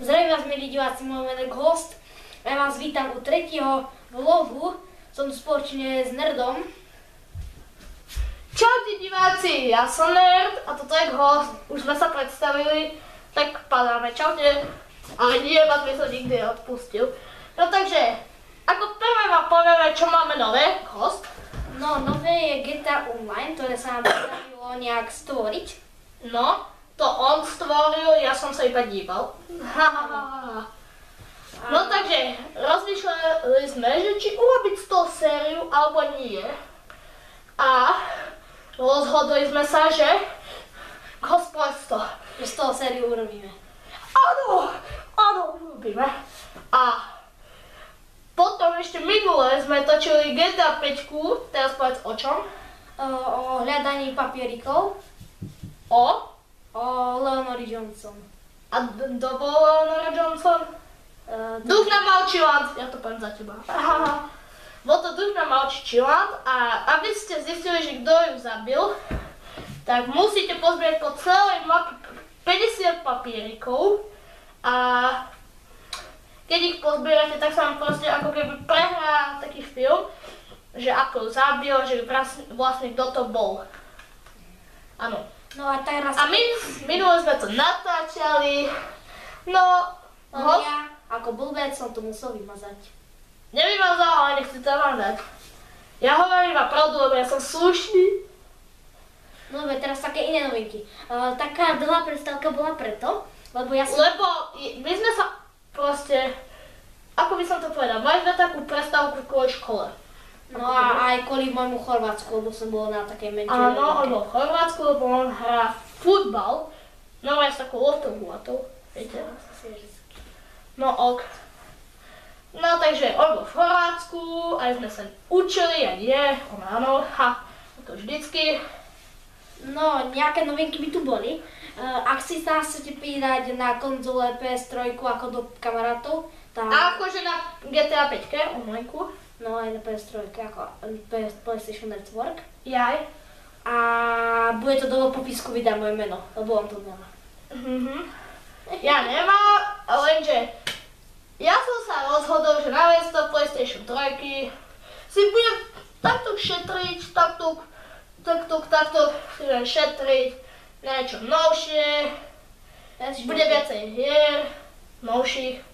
Zdravím vás, milí diváci, môj meno je Host. Ja vás vítam u tretieho vlogu. Som tu spoločne s Nerdom. Čaute diváci, ja som Nerd a toto je Host. Už sme sa predstavili, tak padáme. Čaute. Ale nie, vás by som nikdy neodpustil. No takže, ako prvé vám povieme, čo máme nové, Host. No, nové je GTA Online, ktoré sa nám podarilo nejak stvoriť. No, to on stvoril, ja som sa iba díval. No takže, rozmýšľali sme, že či urobiť z toho sériu alebo nie. A rozhodli sme sa, že Ghost to. Že z toho sériu urobíme. Áno, urobíme. A potom ešte minule sme točili GTA 5, teraz povedz o čom? O hľadaní papierikov. O Leonory Johnson. A kto bol Leonora Johnson? Duch na Malčiland, ja to poviem za teba. Bol to duch na Malčiland a aby ste zistili, že kto ju zabil, tak musíte pozbierať po celej mape 50 papierikov a keď ich pozbierate, tak sa vám proste ako keby prehrá taký film, že ako ju zabil, že vlastne kto to bol. Áno. No a teraz... A minule sme to natáčali, no ja ako blbec som to musel vymazať. Nevymazal, ale nechci to vám dať. Ja hovorím iba pravdu, lebo ja som slušný. No teraz také iné novinky. Taká dlhá prestávka bola preto, lebo ja som... Lebo my sme sa proste, ako by som to povedal, mali sme takú prestávku kvôli škole. No a aj kvôli môjmu Chorvátsku, lebo som bol na takej menšej Áno, on bol v Chorvátsku, lebo on hrá futbal. No aj s takou loptou guľatou, viete. No ok. No takže on bol v Chorvátsku, aj sme sa učili, a nie, on áno, to vždycky. No, nejaké novinky by tu boli. Ak si sa chcete pridať na konzole PS3 ako do kamarátov, tak... A akože na GTA 5 onlineku. No aj na PS3 ako PlayStation Network. Jaj. A bude to do popisku videa moje meno, lebo on to nemá. Ja nemám, lenže ja som sa rozhodol, že namiesto PlayStation 3 si budem takto šetriť, takto šetriť niečo novšie, bude viacej hier, novších,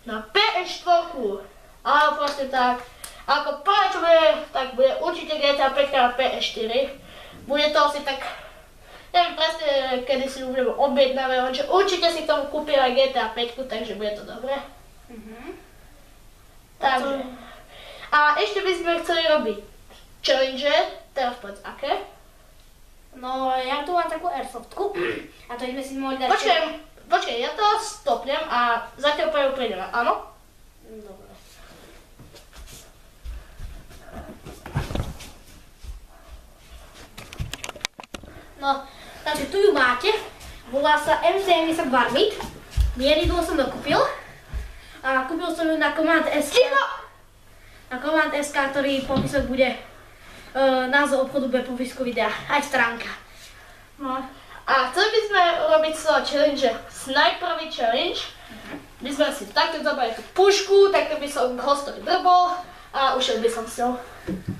na PS4, ale proste tak, ako prvé čo bude, tak bude určite GTA 5 na PS4, bude to asi tak, neviem presne, kedy si ju budeme objednáme, lenže určite si k tomu kúpim aj GTA 5, takže bude to dobré. Takže. A ešte by sme chceli robiť challenge, teraz povedz aké? No ja tu mám takú airsoftku a to sme si mohli dať... Počkej, ja to stopnem a zatiaľ prvú prídeme, áno? Dobre. No, takže tu ju máte, volá sa M70 Varmint, mieridlo som dokúpil a kúpil som ju na Command SK. Na Command SK, ktorý popisok bude, názov obchodu bude popisku videa, aj stránka. No. A chceli by sme robiť z toho challenge Sniperový challenge. By sme si takto zobrali tú pušku, takto by som Hostovi drbol a ušiel by som s ňou.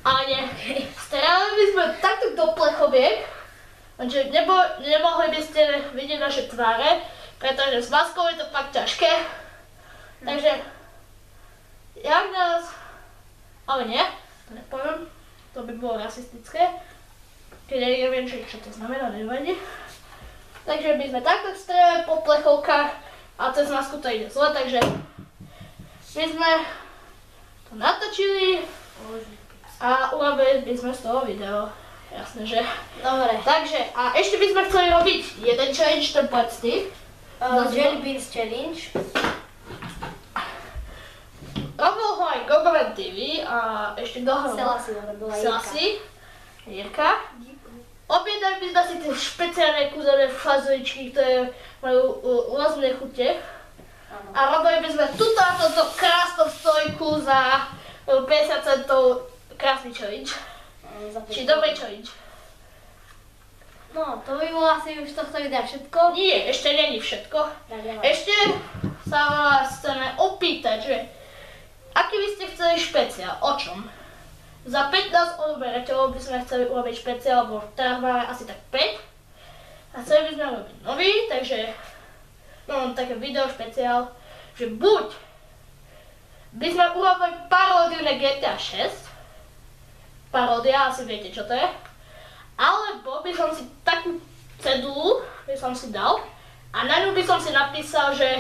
Ale nie, strelali by sme takto do plechoviek, lenže nemohli by ste vidieť naše tváre, pretože s maskou je to fakt ťažké. Takže, jak nás... Ale nie, to nepoviem, to by bolo rasistické. Keď ja neviem, čo to znamená, nevadí. Takže by sme takto strelali po plechovkách a cez masku to ide zle, takže my sme to natočili a urobili by sme z toho video. Jasné, že? Dobre. Takže, a ešte by sme chceli robiť jeden challenge, ten povedz ty. Jelly Beans Challenge. Robil ho aj Gogoven TV a ešte kto ho robil? Selasi. Jirka. Objednali by sme si tie špeciálne kúzelné fazoličky, ktoré majú rôzne chute. A robili by sme túto krásnu stojku za 50 centov, krásny challenge. Či dobrý challenge. No, to by bolo asi už tohto videa všetko. Nie, ešte není všetko. Ešte sa vás chceme opýtať, že aký by ste chceli špeciál, o čom? Za 15 odberateľov by sme chceli urobiť špeciál, lebo teraz máme asi tak 5. A chceli by sme urobiť nový, takže mám také video špeciál, že buď by sme urobili paródiu na GTA 6, paródia, asi viete čo to je, alebo by som si takú cedulu, by som si dal a na ňu by som si napísal, že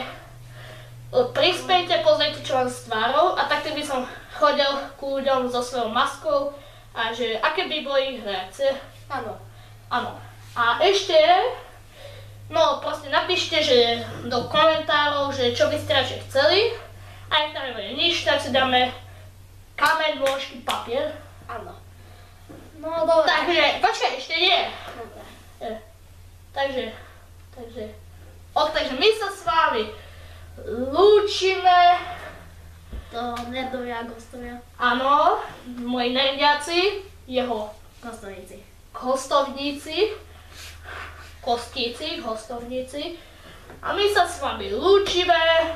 prispejte, pozrite čo vám s tvárou a takto by som chodil k ľuďom so svojou maskou a že aké by boli ich reakcie. Áno. Áno. A ešte, no proste napíšte, že do komentárov, že čo by ste radšej chceli. A ak tam nebude nič, tak si dáme kameň, nôžky, papier. Áno. No dobre. Takže, počkaj, ešte nie. Dobre. Takže my sa s vami lúčime. To nerdovia a gostovia. Áno, moji nerdiaci, jeho Gostovníci. hostovníci. A my sa s vami lúčime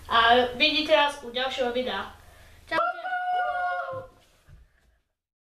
a vidíte nás u ďalšieho videa. Čau.